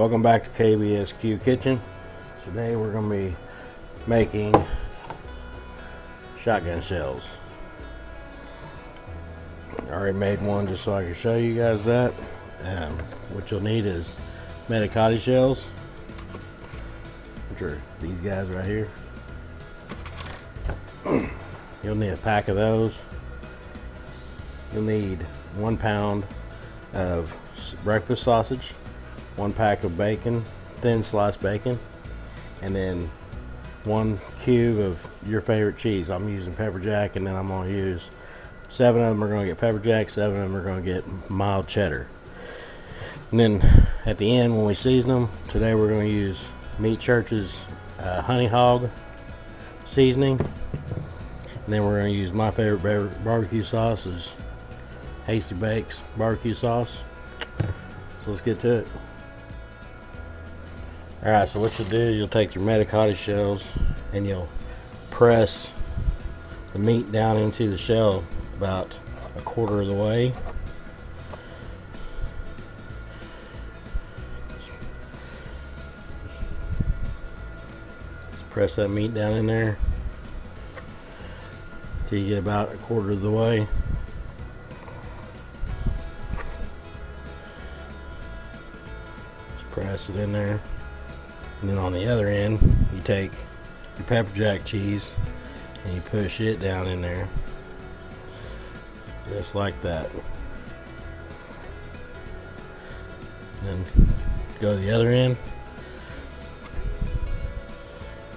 Welcome back to KBSQ Kitchen. Today we're going to be making shotgun shells. I already made one just so I can show you guys that. What you'll need is manicotti shells, which are these guys right here. You'll need a pack of those. You'll need 1 pound of breakfast sausage, 1 pack of bacon, thin sliced bacon, and then 1 cube of your favorite cheese. I'm using pepper jack, and then I'm going to use 7 of them are going to get pepper jack, 7 of them are going to get mild cheddar. And then at the end, when we season them, today we're going to use Meat Church's honey hog seasoning. And then we're going to use my favorite barbecue sauce, is Hasty Bakes barbecue sauce. So let's get to it. Alright, so what you'll do is you'll take your manicotti shells and you'll press the meat down into the shell about 1/4 of the way. Just press that meat down in there till you get about 1/4 of the way. Just press it in there. And then on the other end, you take your pepper jack cheese and you push it down in there, just like that. Then go to the other end,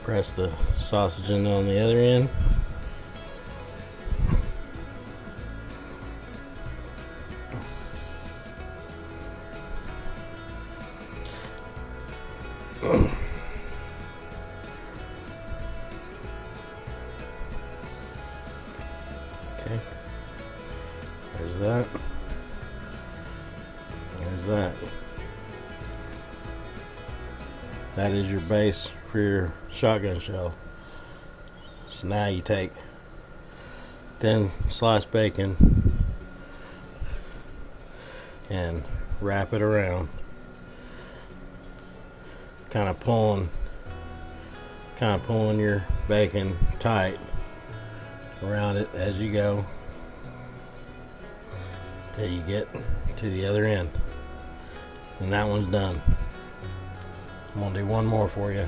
press the sausage in on the other end. Okay, there's that. There's that. That is your base for your shotgun shell. So now you take thin sliced bacon and wrap it around, kind of pulling your bacon tight around it as you go till you get to the other end. And that one's done. I'm gonna do one more for you.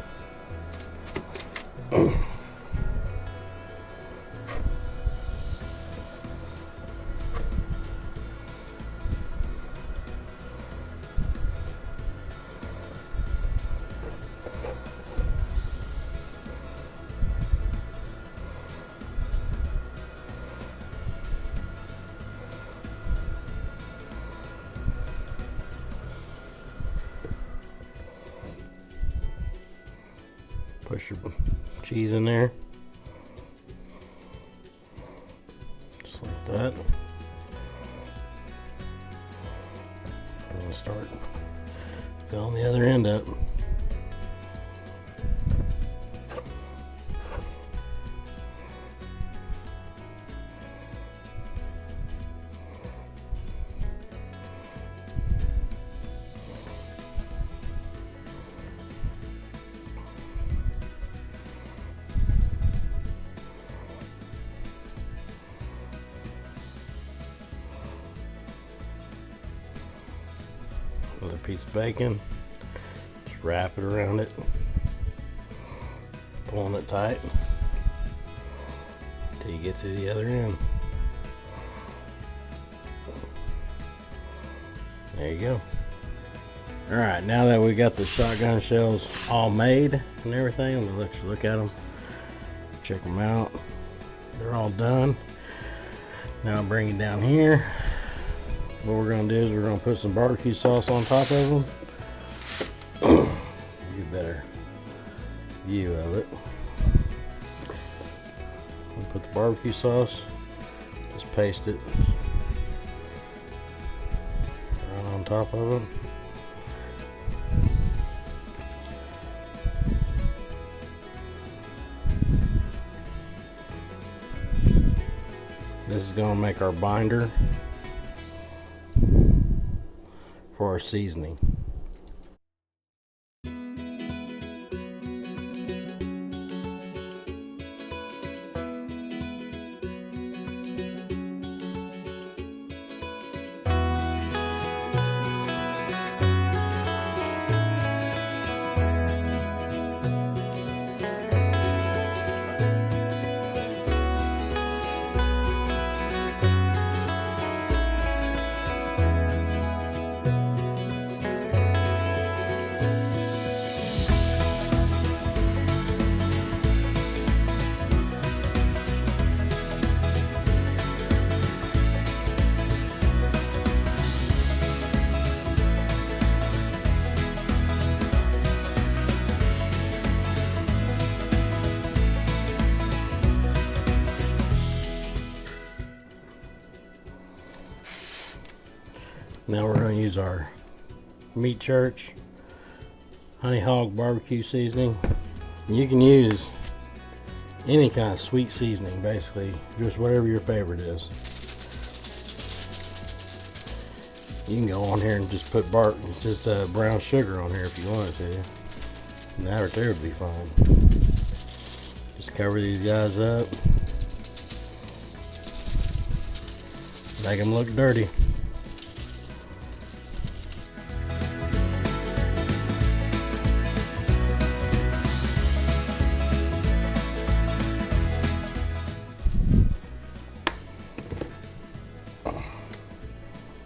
Push your cheese in there, just like that. I'm gonna start filling the other end up. Another piece of bacon, just wrap it around it, pulling it tight till you get to the other end. There you go. Alright, now that we got the shotgun shells all made and everything, I'm gonna let you look at them, check them out. They're all done. Now I'll bring it down here. What we're going to do is we're going to put some barbecue sauce on top of them. Get a better view of it. We'll put the barbecue sauce, just paste it right on top of them. This is going to make our binder for our seasoning. gonna use our meat church honey hog barbecue seasoning. You can use any kind of sweet seasoning, basically, just whatever your favorite is. You can go on here and just put brown sugar on here if you wanted to. And that right there would be fine. Just cover these guys up. Make them look dirty.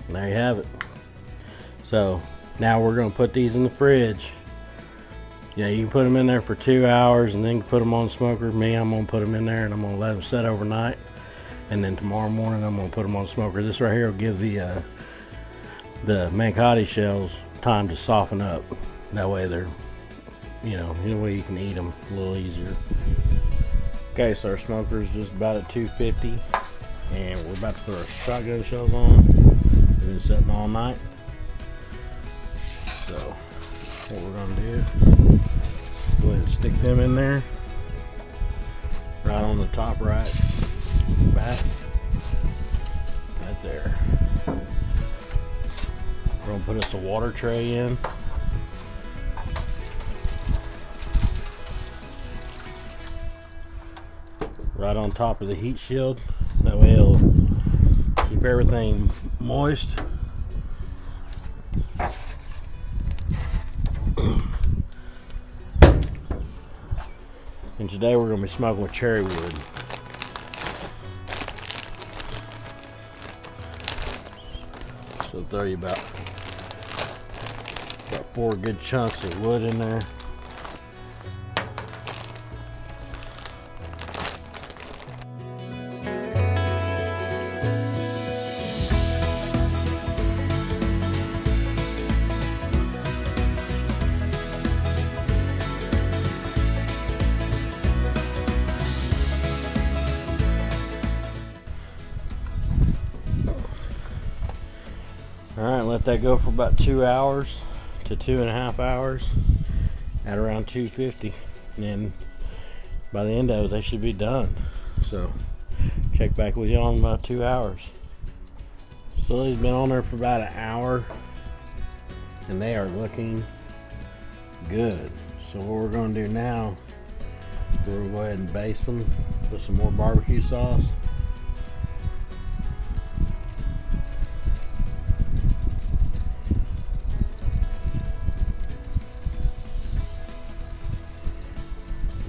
There you have it. So now we're going to put these in the fridge. Yeah, you can put them in there for 2 hours and then put them on the smoker. Me, I'm going to put them in there and I'm going to let them set overnight. And then tomorrow morning I'm going to put them on the smoker. This right here will give the manicotti shells time to soften up. That way they're, in a way you can eat them a little easier. Okay, so our smoker is just about at 250. And we're about to put our shotgun shells on. They've been sitting all night. So what we're going to do, go ahead and stick them in there. Right on the top right back. Right there. We're going to put us a water tray in. Right on top of the heat shield. That way it'll keep everything moist. And today we're going to be smoking with cherry wood. So throw you about 4 good chunks of wood in there. Alright, let that go for about 2 hours to 2.5 hours at around 250. And then by the end of it, they should be done. So, check back with you in about 2 hours. So, they've been on there for about an hour. And they are looking good. So, what we're going to do now, we're going to go ahead and baste them with some more barbecue sauce.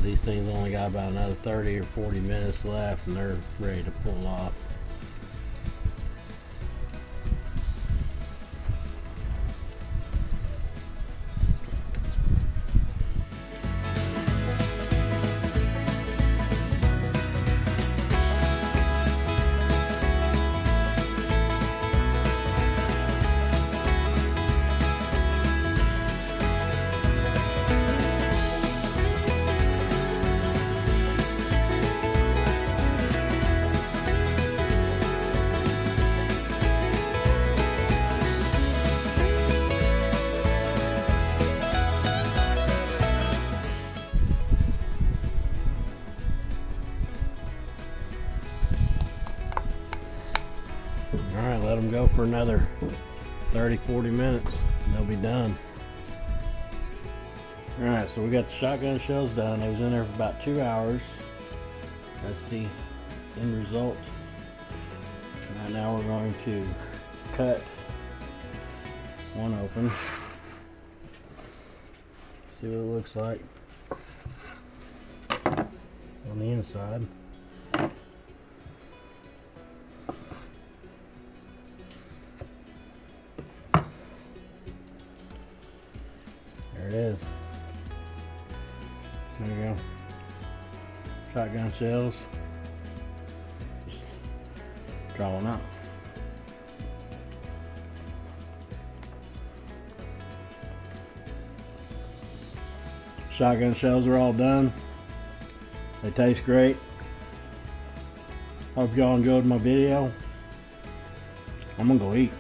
These things only got about another 30 or 40 minutes left and they're ready to pull off. Alright, let them go for another 30-40 minutes and they'll be done. Alright, so we got the shotgun shells done. They was in there for about 2 hours. That's the end result. Right now we're going to cut one open. See what it looks like on the inside. There it is. There you go. Shotgun shells. Just draw them out. Shotgun shells are all done. They taste great. Hope y'all enjoyed my video. I'm gonna go eat.